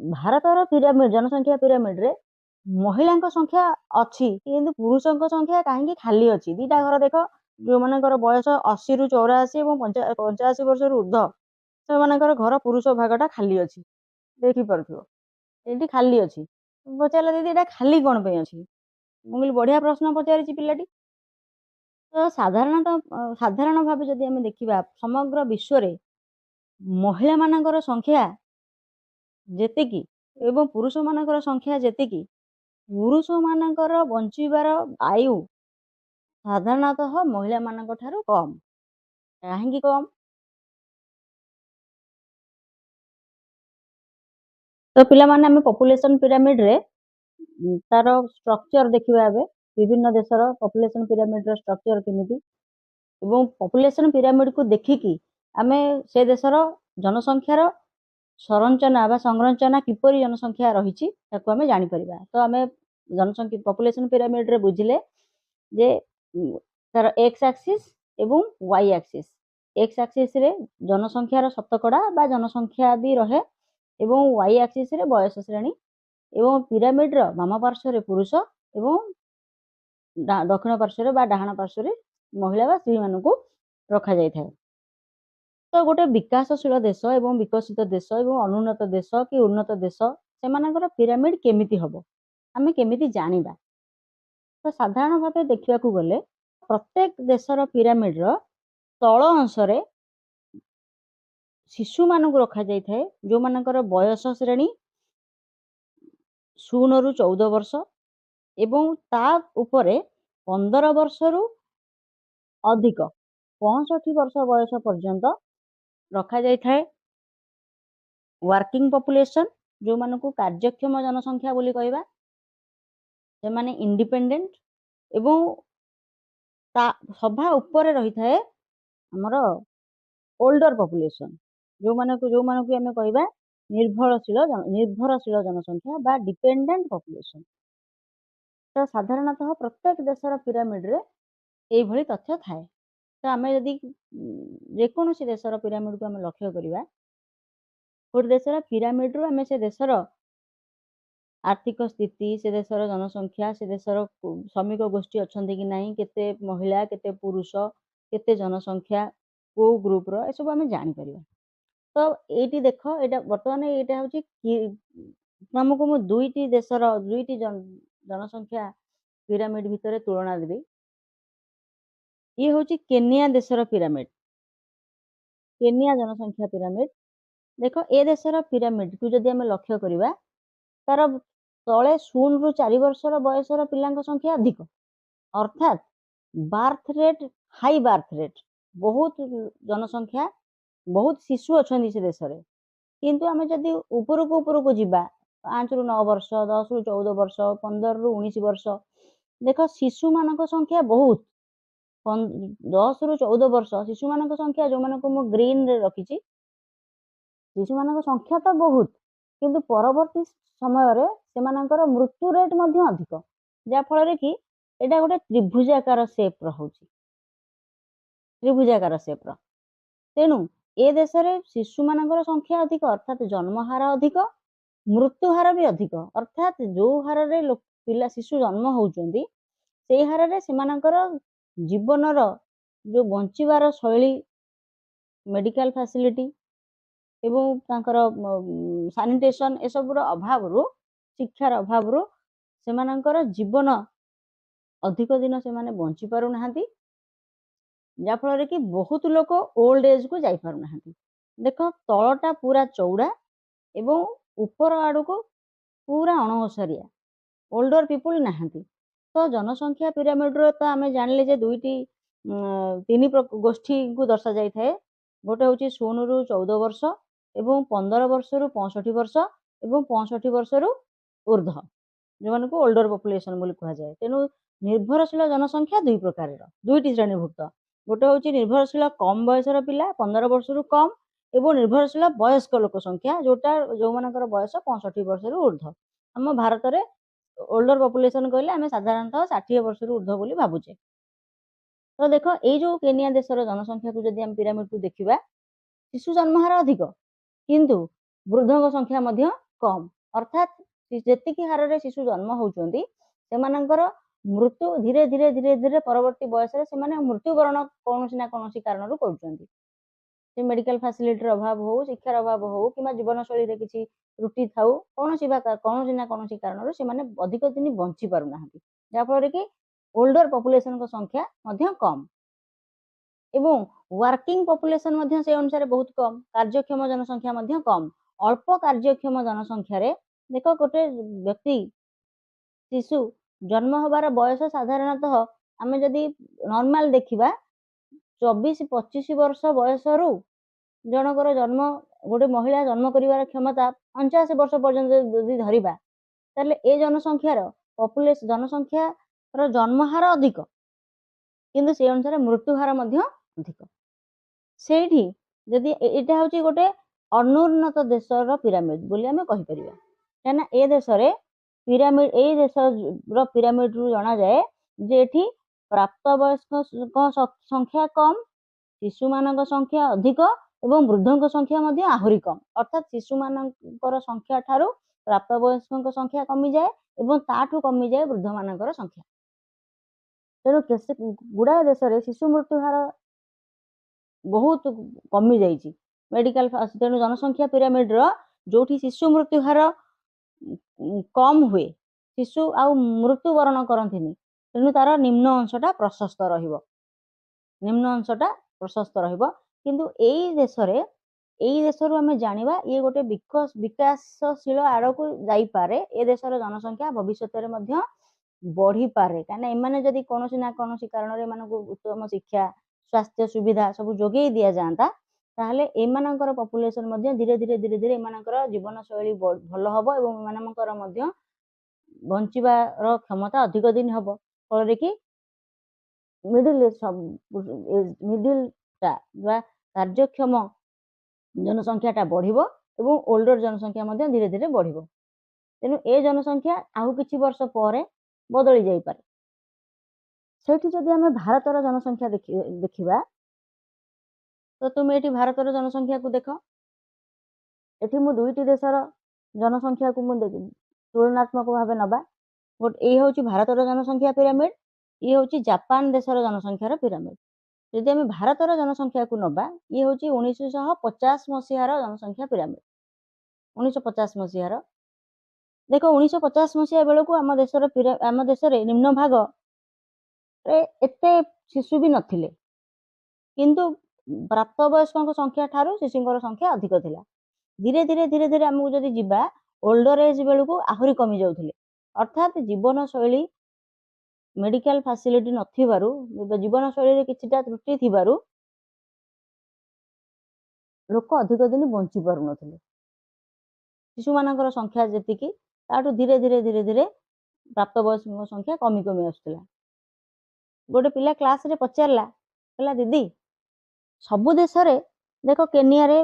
ଭାରतर pyramid जनसंख्या pyramid रे महिला संख्या अच्छी किंतु पुरुषों संख्या कहीं खाली अच्छी दीटा घर देख जो मानकर बयस 80 रु 84 और 85 वर्ष ऊर्ध से घर पुरुष भागटा खाली अच्छी देखिपो ये खाली अच्छी पचारा दीदी ये खाली कौन पे अच्छी मुझे बढ़िया प्रश्न पचारि पिलाटी तो साधारण भाव जदि आम देखा समग्र विश्व रे महिला मानकर संख्या जेतिकी एवं पुरुष मानकर संख्या जेतिकी पुरुष मानकर बंचीबार आयु साधारणतः महिला मानक ठारू कम कहीं कम तो पिला माने आम पॉपुलेशन पिरामिड रे तार स्ट्रक्चर देखिबा एबे विभिन्न देशर पॉपुलेशन पिरामिड रो स्ट्रक्चर केमिति एवं पॉपुलेशन पिरामिड को देखिकी आमे से देशर जनसंख्यार संरचना बा संरचना किपरि जनसंख्या रही ताको आमे जानि परिबा तो आमे जनसंख्या पॉपुलेशन पिरामिड रे बुझिले जे तार एक्स एक्सिस एवं वाई एक्सिस एक्स एक्सिस रे जनसंख्यार शतकड़ा बा जनसंख्या भी रहे एवं वाई एक्सिस रे बयस श्रेणी एवं पिरामिड रो वाम पार्श्व रे पुरुष एवं दक्षिण पार्श्व रे बा डाहाण पार्श्व रे महिला बा स्त्री मानकु रखा जाय थाए तो गोटे विकासशील देश एवं विकसित देश एवं अनुन्नत देश कि उन्नत देश से मानकर पिरामिड केमिति हबो आमे केमिति जानिबा तो साधारण भाव देखा गले प्रत्येक देशर पिरामिड रो तल अंश रे शिशु मानक रखा जाय थाए जो मानकर बयस श्रेणी 0 रु 14 वर्ष एवं ता उपरे 15 वर्ष रु अधिक 65 वर्ष बयस पर्यंत रखा जाय थाए वर्किंग पॉपुलेशन जो मानक कार्यक्षम जनसंख्या बोली कहबा से माने इंडिपेंडेंट एवं ता सभा ऊपर रही थाए हमर ओल्डर पॉपुलेशन जो मानक आमे कहबा निर्भरशील जनसंख्या बा डिपेंडेंट पॉपुलेशन तो साधारणतः प्रत्येक देशर पिरामिड रे एई भली तथ्य थाए तो आमे यदि जेकोसी देशर पिरामिड को आमे लक्ष्य करिबा गोटे देशर पिरामिड रो आमे से देशर आर्थिक स्थिति से देशर जनसंख्या से देशर श्रमिक गोष्ठी अच्छी कि नहीं केते महिला केते पुरुष केते जनसंख्या को ग्रुप रो ए सब आमे जानि परिबा तो एटी देख एटा वर्तमान एटा होची तुमको मु दुईटी देशर दुईटी जनसंख्या पिरामिड भितर तुलना देबी ये होची केनिया देशर पिरामिड केनिया जनसंख्या पिरामिड देख ए देशर पिरामिड को जदि आमे लक्ष्य करिबा तार तले 0 रु 4 वर्षर बयसर पिलांक संख्या अधिक अर्थात birth rate high birth rate बहुत जनसंख्या बहुत शिशु अच्छा से देश में किंतु आम जदि ऊपर को जीवा 5 रु 9 वर्ष 10 रु 14 वर्ष 15 रु 19 वर्ष देख शिशु मान संख्या बहुत 10 रु 14 वर्ष शिशु मान संख्या जो मान को ग्रीन रे रखी शिशु मान संख्या तो बहुत किंतु परवर्ती समय रे सेमानकर मृत्यु रेट मध्य अधिक जा फल कि एटा गोटे त्रिभुजाकार सेप रहुची त्रिभुजाकार सेप तेणु ए देश रे शिशु मानकर संख्या अधिक अर्थात जन्म हार अधिक मृत्यु हार भी अधिक अर्थात जो हार रे पिला शिशु जन्म होउचंदी से हार रे सेमानकर जीवनर जो बंचिबार शैली मेडिकल फैसिलिटी एवं तांकर सैनिटेशन ए सब अभाव रु शिक्षार अभाव रु सेमानकर जीवन अधिक दिन से माने बंची पारु नाहंती जा फल कि बहुत लोग ओल्ड एज को जाई पारु नाहंती देख तलटा पूरा चौड़ा एवं ऊपर आड़ को पूरा अणओसारिया ओल्डर पीपुल नाहंती तो जनसंख्या पिरामिड रो तो आमे जानले जे दुईटी तीन गोष्ठी को दर्शा जाई थाए गोटे होची 0 रु 14 वर्ष एवं 15 वर्ष रु 65 वर्ष एवं 65 वर्ष रु ऊर्ध्व जो मान को ओल्डर पॉपुलेशन बोली कहा जाए तेणु निर्भरशील जनसंख्या दुई प्रकार दुईटी श्रेणीभुक्त गोटे होची निर्भरशील कम बयसर पिला 15 वर्ष रु कम एवं निर्भरशील वयस्क लोक संख्या जोटा जो मानकर बयस 65 वर्ष रु ऊर्ध्व हम भारत में ओल्डर पॉपुलेशन कहले आम साधारणतः 60 वर्ष रु ऊर्ध्व बोली भावुचे तो देख ये जो केनिया देशर जनसंख्या को जदि हम पिरामिड को देखा शिशु जन्म हार अधिक किंतु वृद्धों संख्या मध्य कम अर्थात जेतिकी हार रे शिशु जन्म होउचंदी सेमानंकर मृत्यु धीरे धीरे धीरे धीरे परवर्ती बयस रे सेमाने मृत्युवरण कोनोसी ना कोनोसी कारणरू करूचंदी से मेडिकल फैसिलिटी अभाव हो शिक्षार अभाव हो कि जीवनशैली रे किछि त्रुटि थाउ कोनोसी ना कोनोसी कारणरू सेमाने अधिक दिन बंची पारु नाहंती जा फल रे कि ओल्डर पॉपुलेशन को संख्या मध्य कम एवं वर्किंग पॉपुलेशन मध्य से अनुसार बहुत कम कार्यक्षम जनसंख्या मध्य कम अल्प कार्यक्षम जनसंख्या रे देखो गोटे व्यक्ति शिशु जन्म होबार बयस साधारणतः आमे जदि नॉर्मल देखिबा 24-25 वर्ष बयस रु जनकर जन्म गोटे महिला जन्म करिवार क्षमता 85 वर्ष पर्यंत यदि धरिबा ताले ए जनसंख्यार पॉपुलेशन जनसंख्या रो जन्म हार अधिक किंतु से अनुसार मृत्यु हार मध्य अधिक सेठी जदि एटा होची गोटे अनुन्नत देशर पिरामिड बोली आमे कहि परिबा काना ए देश रे पिरामिड ए देश रो पिरामिड रु जाना जाए जे एठी प्राप्त वयस्क संख्या कम शिशु मानक संख्या अधिक एवं वृद्धों संख्या मध्य आहुरी कम अर्थात शिशु मानकर संख्या ठारू प्राप्त वयस्क संख्या कमी जाए एवं ताठू कमी जाए वृद्ध मानकर संख्या तेणु गुड़ाए देश में शिशु मृत्यु हार बहुत कमी जाइए मेडिकल तेणु जनसंख्या पिरामिड जो शिशु मृत्यु हार कम हुए शिशु आउ मृत्युवरण करती तेणु तार निम्न अंशटा प्रशस्त निम्न अंशटा प्रशस्त किंतु एई देश आम जाना ये गोटे विकासशील आड़ को जापे ए देशर जनसंख्या भविष्य में बढ़ी पारे कहीं एमाने जदि कौनसी ना कौनसी कारण एम उत्तम शिक्षा स्वास्थ्य सुविधा सब जोगे दि जाता ताहले एमानकर पॉपुलेशन धीरे धीरे धीरे धीरे एमानकर जीवन शैली भल हम एवं एमानकर बंचार क्षमता अधिक दिन हम फल कि मिडिलटा कार्यक्षम जनसंख्याटा बढ़िबो एवं ओल्डर जनसंख्या धीरे धीरे बढ़िबो तेणु ए जनसंख्या आउ किछि वर्ष पर बदली जाई पारे सेठी जदि आमे भारतर जनसंख्या देखिबा तो तुम एठी भारतर जनसंख्या को देख एठी मु दुईटी देशर जनसंख्या को तुलनात्मक भाव नबा गोटे ये हूँ भारतर जनसंख्या पिरामिड ये हूँ जापान देशर जनसंख्यार पिरामिड जदि आमे भारतर जनसंख्या को नबा ये हूँ 1950 मसीहार जनसंख्या पिरामिड 1950 मसीहार देख 1950 मसीहा बेलू आम देश निम्न भाग एते शिशु भी नथिले किंतु प्राप्त वयस्क संख्या ठारू शिशुंकर संख्या अधिक थिला धीरे धीरे धीरे धीरे आमको जदि जिबा ओल्डर एज बेलू आहुरी कमी जाउथिले अर्थात जीवन शैली मेडिकल फैसिलिटी नथिबारु जीवन शैली रे किछिटा त्रुटि थिबारु लोक अधिक दिन बंची पारु नथिले शिशु मानकर संख्या जेतिकी ताठू धीरे धीरे धीरे धीरे प्राप्त वयस्क संख्या कमी कमी आसुला गोटे पिला क्लास रे पचारला कहला दीदी सबु देश रे देखो केनिया रे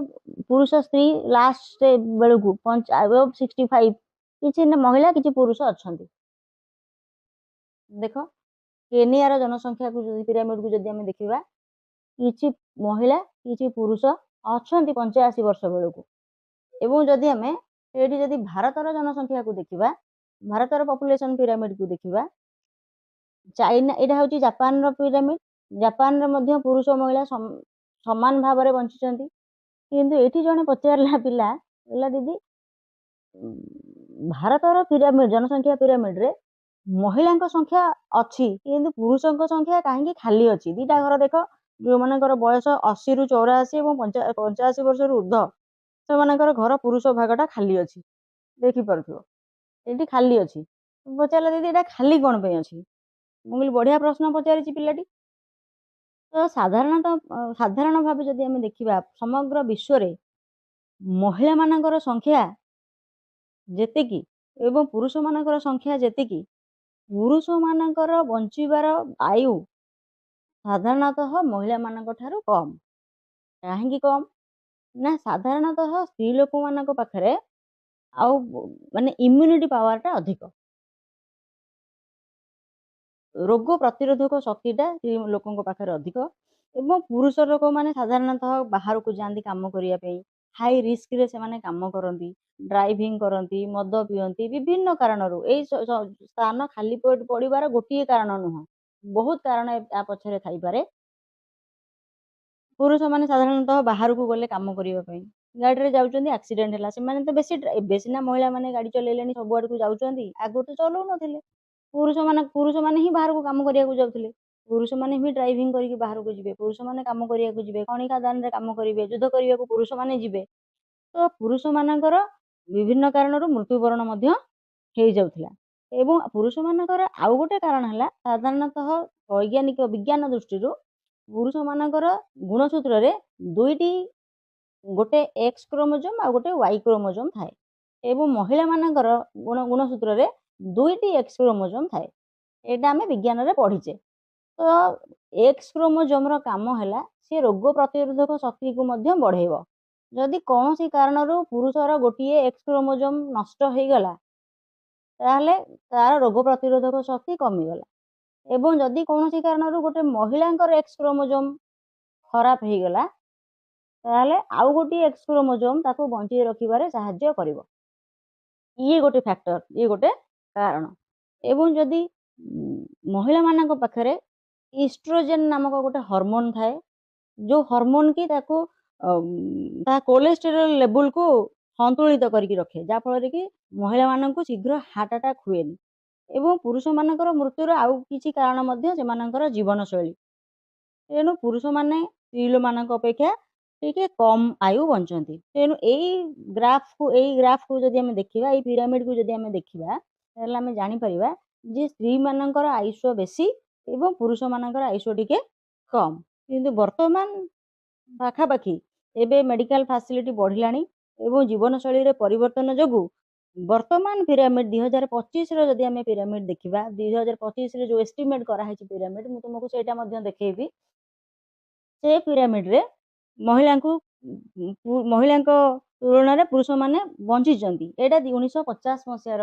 पुरुष स्त्री लास्ट बेलू को 65 किसी महिला किसी पुरुष अच्छा देख केनियार जनसंख्या को पिरामिड को जब देखा किसी महिला किसी पुरुष अच्छा 85 वर्ष बेलू को एवं जदि आम ये जदि भारतर जनसंख्या को देखा भारतर पॉपुलेशन पिरामिड को देखा चाइना यहाँ हूँ जापान पिरामिड जापान रे पुरुष महिला समान भाव में बंची किंतु ये जड़े पचारा पिला दीदी भारतर पिरामिड जनसंख्या पिरामिड रे महिला संख्या अच्छी किंतु पुरुषों संख्या कहीं खाली अच्छी दीटा घर देख जो मानकर बयस 80 रु 84 और 85 वर्ष ऊर्ध्व से घर पुरुष भागटा खाली अच्छी देखिपुर ये खाली अच्छी पचारा दीदी ये खाली कौन पे अच्छी मुझे बढ़िया प्रश्न पचारि पिलाटी तो साधारण भाव जदि आम देखा समग्र विश्व रे महिला मानकर संख्या जेतिकी एवं पुरुष मानकर संख्या जेतिकी पुरुष मानकर बंचीबार आयु साधारणतः महिला मानक ठारू कम कहीं कम ना साधारणतः स्त्री लोक मानक पाखरे आउ माने इम्यूनिटी पावरटा अधिक रोग प्रतिरोधक शक्तिटा स्त्री लोकों पाखरे अधिक एवं पुरुष लोक माने साधारणतः बाहर को जाती काम करने ହାଇ ରିସ୍କରେ ସେମାନେ କାମ କରନ୍ତି, ଡ୍ରାଇଭିଂ କରନ୍ତି, ମଦ ପିଅନ୍ତି, ବିଭିନ୍ନ କାରଣରୁ ଏଇ ସ୍ଥାନ ଖାଲି ପଡ଼ିବାର ଗୋଟିଏ କାରଣ ନୁହଁ, ବହୁତ କାରଣ ୟା ପଛରେ ଥାଇପାରେ। ପୁରୁଷମାନେ ସାଧାରଣତଃ ବାହାରକୁ ଗଲେ କାମ କରିବା ପାଇଁ ଗାଡ଼ିରେ ଯାଉଛନ୍ତି, ଆକ୍ସିଡେଣ୍ଟ ହେଲା, ସେମାନେ ତ ବେଶୀ ଏବେ ସିନା ମହିଳାମାନେ ଗାଡ଼ି ଚଲେଇଲେଣି, ସବୁଆଡ଼କୁ ଯାଉଛନ୍ତି, ଆଗରୁ ତ ଚଲଉନଥିଲେ। ପୁରୁଷମାନେ ହିଁ ବାହାରକୁ କାମ କରିବାକୁ ଯାଉଥିଲେ, ପୁରୁଷମାନେ ହିଁ ଡ୍ରାଇଭିଂ କରିକି ବାହାରକୁ ଯିବେ, ପୁରୁଷମାନେ କାମ କରିବାକୁ ଯିବେ, ଖଣି ଖାଦାନରେ କାମ କରିବେ, ଯୁଦ୍ଧ କରିବାକୁ ପୁରୁଷମାନେ ଯିବେ। ତ ପୁରୁଷମାନଙ୍କର ବିଭିନ୍ନ କାରଣରୁ ମୃତ୍ୟୁବରଣ ମଧ୍ୟ ହେଇଯାଉଥିଲା। ଏବଂ ପୁରୁଷମାନଙ୍କର ଆଉ ଗୋଟେ କାରଣ ହେଲା ସାଧାରଣତଃ ବିଜ୍ଞାନ ଦୃଷ୍ଟିରୁ ପୁରୁଷମାନଙ୍କର ଗୁଣସୂତ୍ରରେ ଦୁଇଟି, ଗୋଟେ ଏକ୍ସ କ୍ରୋମୋଜୋମ୍ ଆଉ ଗୋଟେ ୱାଇ କ୍ରୋମୋଜୋମ୍ ଥାଏ ଏବଂ ମହିଳାମାନଙ୍କର ଗୁଣସୂତ୍ରରେ ଦୁଇଟି ଏକ୍ସ କ୍ରୋମୋଜୋମ୍ ଥାଏ। ଏଇଟା ଆମେ ବିଜ୍ଞାନରେ ପଢ଼ିଛେ। ତ ଏକ୍ସ କ୍ରୋମୋଜୋମ୍ର କାମ ହେଲା ସେ ରୋଗ ପ୍ରତିରୋଧକ ଶକ୍ତିକୁ ମଧ୍ୟ ବଢ଼େଇବ। ଯଦି କୌଣସି କାରଣରୁ ପୁରୁଷର ଗୋଟିଏ ଏକ୍ସ କ୍ରୋମୋଜୋମ୍ ନଷ୍ଟ ହେଇଗଲା ତାହେଲେ ତାର ରୋଗ ପ୍ରତିରୋଧକ ଶକ୍ତି କମିଗଲା। ଏବଂ ଯଦି କୌଣସି କାରଣରୁ ଗୋଟେ ମହିଳାଙ୍କର ଏକ୍ସ କ୍ରୋମୋଜୋମ୍ ଖରାପ ହେଇଗଲା ତାହେଲେ ଆଉ ଗୋଟିଏ ଏକ୍ସ କ୍ରୋମୋଜୋମ୍ ତାକୁ ବଞ୍ଚେଇ ରଖିବାରେ ସାହାଯ୍ୟ କରିବ। ଇଏ ଗୋଟେ ଫ୍ୟାକ୍ଟର, ଇଏ ଗୋଟେ କାରଣ। ଏବଂ ଯଦି ମହିଳାମାନଙ୍କ ପାଖରେ ଇଷ୍ଟ୍ରୋଜେନ୍ ନାମକ ଗୋଟେ ହର୍ମୋନ୍ ଥାଏ, ଯେଉଁ ହର୍ମୋନ୍ କି ତାକୁ ତା କୋଲେଷ୍ଟ୍ରଲ୍ ଲେବୁଲକୁ ସନ୍ତୁଳିତ କରିକି ରଖେ, ଯାହାଫଳରେ କି ମହିଳାମାନଙ୍କୁ ଶୀଘ୍ର ହାର୍ଟ ଆଟାକ୍ ହୁଏନି। ଏବଂ ପୁରୁଷମାନଙ୍କର ମୃତ୍ୟୁର ଆଉ କିଛି କାରଣ ମଧ୍ୟ ସେମାନଙ୍କର ଜୀବନଶୈଳୀ। ତେଣୁ ପୁରୁଷମାନେ ସ୍ତ୍ରୀଲୋକମାନଙ୍କ ଅପେକ୍ଷା ଟିକେ କମ୍ ଆୟୁ ବଞ୍ଚନ୍ତି। ତେଣୁ ଏଇ ଗ୍ରାଫକୁ ଯଦି ଆମେ ଦେଖିବା, ଏଇ ପିରାମିଡକୁ ଯଦି ଆମେ ଦେଖିବା, ତାହେଲେ ଆମେ ଜାଣିପାରିବା ଯେ ସ୍ତ୍ରୀମାନଙ୍କର ଆୟୁଷ ବେଶୀ ଏବଂ ପୁରୁଷମାନଙ୍କର ଆୟୁଷ ଟିକେ କମ୍। କିନ୍ତୁ ବର୍ତ୍ତମାନ ପାଖାପାଖି ଏବେ ମେଡ଼ିକାଲ ଫାସିଲିଟି ବଢ଼ିଲାଣି ଏବଂ ଜୀବନଶୈଳୀରେ ପରିବର୍ତ୍ତନ ଯୋଗୁଁ ବର୍ତ୍ତମାନ ପିରାମିଡ୍ 2025ର ଯଦି ଆମେ ପିରାମିଡ୍ ଦେଖିବା, 2025ରେ ଯେଉଁ ଏଷ୍ଟିମେଟ୍ କରାହେଇଛି ପିରାମିଡ୍, ମୁଁ ତୁମକୁ ସେଇଟା ମଧ୍ୟ ଦେଖେଇବି। ସେ ପିରାମିଡ୍ରେ ମହିଳାଙ୍କ ତୁଳନାରେ ପୁରୁଷମାନେ ବଞ୍ଚିଛନ୍ତି। ଏଇଟା 1950 ମସିହାର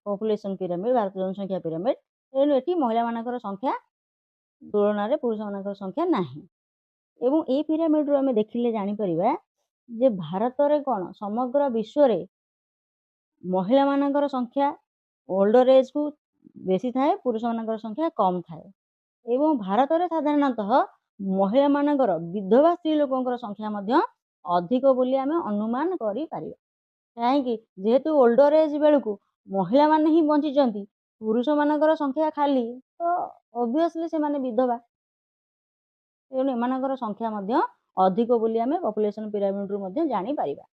ପପୁଲେସନ୍ ପିରାମିଡ୍, ଭାରତ ଜନସଂଖ୍ୟା ପିରାମିଡ୍। ତେଣୁ ଏଠି ମହିଳାମାନଙ୍କର ସଂଖ୍ୟା ତୁଳନାରେ ପୁରୁଷମାନଙ୍କର ସଂଖ୍ୟା ନାହିଁ। ଏବଂ ଏଇ ପିରାମିଡ୍ରୁ ଆମେ ଦେଖିଲେ ଜାଣିପାରିବା ଯେ ଭାରତରେ କ'ଣ ସମଗ୍ର ବିଶ୍ୱରେ ମହିଳାମାନଙ୍କର ସଂଖ୍ୟା ଓଲ୍ଡର ଏଜ୍କୁ ବେଶୀ ଥାଏ, ପୁରୁଷମାନଙ୍କର ସଂଖ୍ୟା କମ୍ ଥାଏ। ଏବଂ ଭାରତରେ ସାଧାରଣତଃ ମହିଳାମାନଙ୍କର ବିଧବା ସ୍ତ୍ରୀ ଲୋକଙ୍କର ସଂଖ୍ୟା ମଧ୍ୟ ଅଧିକ ବୋଲି ଆମେ ଅନୁମାନ କରିପାରିବା। କାହିଁକି? ଯେହେତୁ ଓଲ୍ଡର ଏଜ୍ ବେଳକୁ ମହିଳାମାନେ ହିଁ ବଞ୍ଚିଛନ୍ତି, ପୁରୁଷମାନଙ୍କର ସଂଖ୍ୟା ଖାଲି, ତ ଅବଭିୟସଲି ସେମାନେ ବିଧବା। ତେଣୁ ଏମାନଙ୍କର ସଂଖ୍ୟା ମଧ୍ୟ ଅଧିକ ବୋଲି ଆମେ ପପୁଲେସନ୍ ପିରାମିଡ୍ରୁ ମଧ୍ୟ ଜାଣିପାରିବା।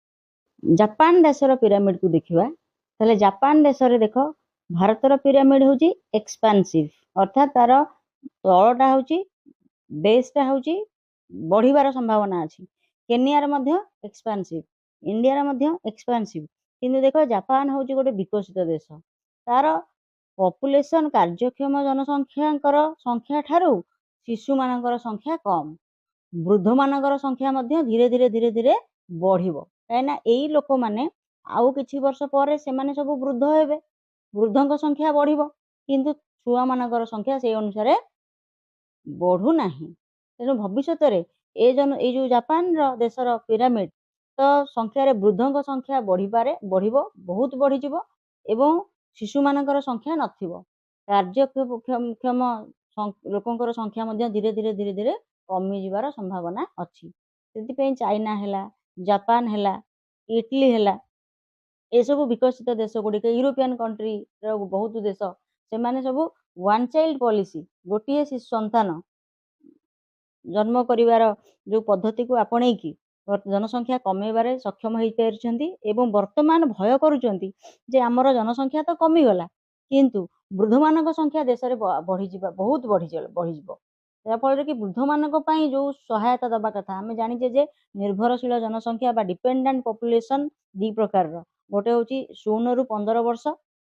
ଜାପାନ ଦେଶର ପିରାମିଡ୍କୁ ଦେଖିବା, ତାହେଲେ ଜାପାନ ଦେଶରେ ଦେଖ, ଭାରତର ପିରାମିଡ୍ ହେଉଛି ଏକ୍ସପାନ୍ସିଭ୍, ଅର୍ଥାତ୍ ତାର ତଳଟା ହେଉଛି, ବେସ୍ଟା ହେଉଛି ବଢ଼ିବାର ସମ୍ଭାବନା ଅଛି। କେନିଆର ମଧ୍ୟ ଏକ୍ସପାନ୍ସିଭ୍, ଇଣ୍ଡିଆର ମଧ୍ୟ ଏକ୍ସପାନ୍ସିଭ୍। କିନ୍ତୁ ଦେଖ ଜାପାନ ହେଉଛି ଗୋଟେ ବିକଶିତ ଦେଶ, ତାର ପପୁଲେସନ୍ କାର୍ଯ୍ୟକ୍ଷମ ଜନସଂଖ୍ୟାଙ୍କର ସଂଖ୍ୟା ଠାରୁ ଶିଶୁମାନଙ୍କର ସଂଖ୍ୟା କମ୍, ବୃଦ୍ଧମାନଙ୍କର ସଂଖ୍ୟା ମଧ୍ୟ ଧୀରେ ଧୀରେ ବଢ଼ିବ। କାହିଁକିନା ଏଇ ଲୋକମାନେ ଆଉ କିଛି ବର୍ଷ ପରେ ସେମାନେ ସବୁ ବୃଦ୍ଧ ହେବେ, ବୃଦ୍ଧଙ୍କ ସଂଖ୍ୟା ବଢ଼ିବ, କିନ୍ତୁ ଛୁଆମାନଙ୍କର ସଂଖ୍ୟା ସେଇ ଅନୁସାରେ ବଢ଼ୁନାହିଁ। ତେଣୁ ଭବିଷ୍ୟତରେ ଏଇ ଯେଉଁ ଜାପାନର ଦେଶର ପିରାମିଡ୍, ତ ସଂଖ୍ୟାରେ ବୃଦ୍ଧଙ୍କ ସଂଖ୍ୟା ବଢ଼ିବ, ବହୁତ ବଢ଼ିଯିବ ଏବଂ ଶିଶୁମାନଙ୍କର ସଂଖ୍ୟା ନଥିବ। କାର୍ଯ୍ୟକ୍ଷମ ଲୋକଙ୍କର ସଂଖ୍ୟା ମଧ୍ୟ ଧୀରେ ଧୀରେ କମିଯିବାର ସମ୍ଭାବନା ଅଛି। ସେଥିପାଇଁ ଚାଇନା ହେଲା, ଜାପାନ ହେଲା, ଇଟାଲୀ ହେଲା, ଏସବୁ ବିକଶିତ ଦେଶ ଗୁଡ଼ିକ, ୟୁରୋପିଆନ୍ କଣ୍ଟ୍ରିର ବହୁତ ଦେଶ, ସେମାନେ ସବୁ ୱାନ୍ ଚାଇଲ୍ଡ ପଲିସି, ଗୋଟିଏ ସନ୍ତାନ ଜନ୍ମ କରିବାର ଯେଉଁ ପଦ୍ଧତିକୁ ଆପଣେଇକି ଜନସଂଖ୍ୟା କମେଇବାରେ ସକ୍ଷମ ହେଇପାରିଛନ୍ତି ଏବଂ ବର୍ତ୍ତମାନ ଭୟ କରୁଛନ୍ତି ଯେ ଆମର ଜନସଂଖ୍ୟା ତ କମିଗଲା, କିନ୍ତୁ ବୃଦ୍ଧମାନଙ୍କ ସଂଖ୍ୟା ଦେଶରେ ବଢ଼ିଯିବ। ଯାହାଫଳରେ କି ବୃଦ୍ଧମାନଙ୍କ ପାଇଁ ଯେଉଁ ସହାୟତା ଦେବା କଥା, ଆମେ ଜାଣିଛେ ଯେ ନିର୍ଭରଶୀଳ ଜନସଂଖ୍ୟା ବା ଡିପେଣ୍ଡାଣ୍ଟ ପପୁଲେସନ୍ ଦୁଇ ପ୍ରକାରର। ଗୋଟେ ହେଉଛି 0ରୁ 15 ବର୍ଷ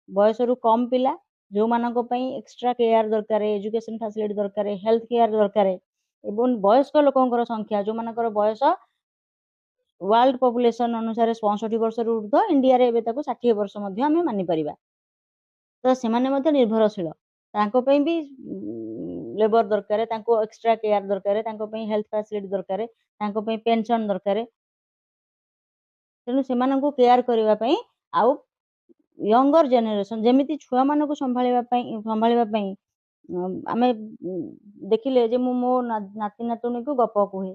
ବୟସରୁ କମ୍ ପିଲା, ଯେଉଁମାନଙ୍କ ପାଇଁ ଏକ୍ସଟ୍ରା କେୟାର ଦରକାର, ଏଜୁକେସନ୍ ଫାସିଲିଟି ଦରକାର, ହେଲ୍ଥ କେୟାର ଦରକାର। ଏବଂ ବୟସ୍କ ଲୋକଙ୍କର ସଂଖ୍ୟା, ଯେଉଁମାନଙ୍କର ବୟସ ୱାର୍ଲଡ ପପୁଲେସନ୍ ଅନୁସାରେ 65 ବର୍ଷରୁ ଉର୍ଦ୍ଧ୍ୱ, ଇଣ୍ଡିଆରେ ଏବେ ତାକୁ 60 ବର୍ଷ ମଧ୍ୟ ଆମେ ମାନିପାରିବା। ତ ସେମାନେ ମଧ୍ୟ ନିର୍ଭରଶୀଳ, ତାଙ୍କ ପାଇଁ ବି ଲେବର ଦରକାର, ତାଙ୍କୁ ଏକ୍ସଟ୍ରା କେୟାର ଦରକାର, ତାଙ୍କ ପାଇଁ ହେଲ୍ଥ ଫାସିଲିଟି ଦରକାର, ତାଙ୍କ ପାଇଁ ପେନସନ୍ ଦରକାର। ତେଣୁ ସେମାନଙ୍କୁ କେୟାର କରିବା ପାଇଁ ଆଉ ୟଙ୍ଗର ଜେନେରେସନ୍ ଯେମିତି ଛୁଆମାନଙ୍କୁ ସମ୍ଭାଳିବା ପାଇଁ ଆମେ ଦେଖିଲେ ଯେ ମୁଁ ମୋ ନାତି ନାତୁଣୀକୁ ଗପ କୁହେ।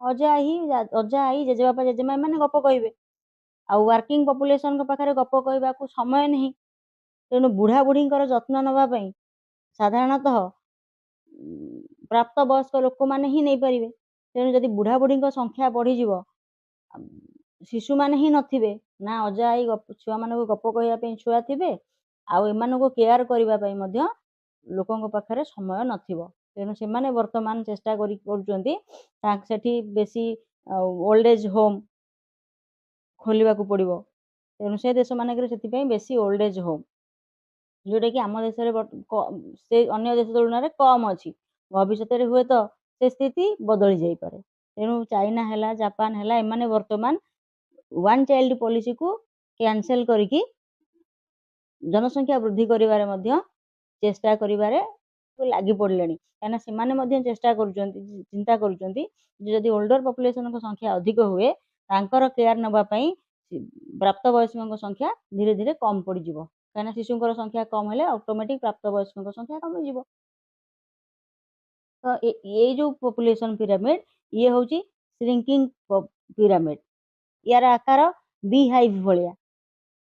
ଅଜା ଆଈ ଜେଜେବାପା ଜେଜେମା ଏମାନେ ଗପ କହିବେ। ଆଉ ୱାର୍କିଂ ପପୁଲେସନଙ୍କ ପାଖରେ ଗପ କହିବାକୁ ସମୟ ନାହିଁ। ତେଣୁ ବୁଢ଼ା ବୁଢ଼ୀଙ୍କର ଯତ୍ନ ନେବା ପାଇଁ ସାଧାରଣତଃ ପ୍ରାପ୍ତବୟସ୍କ ଲୋକମାନେ ହିଁ ନେଇପାରିବେ। ତେଣୁ ଯଦି ବୁଢ଼ା ବୁଢ଼ୀଙ୍କ ସଂଖ୍ୟା ବଢ଼ିଯିବ, ଶିଶୁମାନେ ହିଁ ନଥିବେ, ନା ଅଜା ଆଈ ଛୁଆମାନଙ୍କୁ ଗପ କହିବା ପାଇଁ ଛୁଆ ଥିବେ, ଆଉ ଏମାନଙ୍କୁ କେୟାର କରିବା ପାଇଁ ମଧ୍ୟ ଲୋକଙ୍କ ପାଖରେ ସମୟ ନଥିବ। ତେଣୁ ସେମାନେ ବର୍ତ୍ତମାନ ଚେଷ୍ଟା କରୁଛନ୍ତି ସେଠି ବେଶୀ ଓଲ୍ଡ ଏଜ୍ ହୋମ୍ ଖୋଲିବାକୁ ପଡ଼ିବ। ତେଣୁ ସେ ଦେଶମାନଙ୍କରେ ସେଥିପାଇଁ ବେଶୀ ଓଲ୍ଡ ଏଜ୍ ହୋମ୍, ଯେଉଁଟାକି ଆମ ଦେଶରେ ସେ ଅନ୍ୟ ଦେଶ ତୁଳନାରେ କମ୍ ଅଛି। ଭବିଷ୍ୟତରେ ହୁଏତ ସେ ସ୍ଥିତି ବଦଳି ଯାଇପାରେ। ତେଣୁ ଚାଇନା ହେଲା, ଜାପାନ ହେଲା, ଏମାନେ ବର୍ତ୍ତମାନ ୱାନ୍ ଚାଇଲ୍ଡ ପଲିସିକୁ କ୍ୟାନସେଲ କରିକି ଜନସଂଖ୍ୟା ବୃଦ୍ଧି କରିବାରେ ମଧ୍ୟ ଚେଷ୍ଟା କରିବାରେ ଲାଗି ପଡ଼ିଲେଣି। କାହିଁକିନା ସେମାନେ ମଧ୍ୟ ଚିନ୍ତା କରୁଛନ୍ତି ଯେ ଯଦି ଓଲ୍ଡର ପପୁଲେସନଙ୍କ ସଂଖ୍ୟା ଅଧିକ ହୁଏ, ତାଙ୍କର କେୟାର ନେବା ପାଇଁ ପ୍ରାପ୍ତବୟସ୍କଙ୍କ ସଂଖ୍ୟା ଧୀରେ ଧୀରେ କମ୍ ପଡ଼ିଯିବ। କାହିଁକିନା ଶିଶୁଙ୍କର ସଂଖ୍ୟା କମ୍ ହେଲେ ଅଟୋମେଟିକ୍ ପ୍ରାପ୍ତବୟସ୍କଙ୍କ ସଂଖ୍ୟା କମିଯିବ। ତ ଏଇ ଯେଉଁ ପପୁଲେସନ ପିରାମିଡ୍, ଇଏ ହେଉଛି ଶ୍ରିଙ୍କିଂ ପିରାମିଡ୍। ୟାର ଆକାର ବି ହାଇଭ୍ ଭଳିଆ।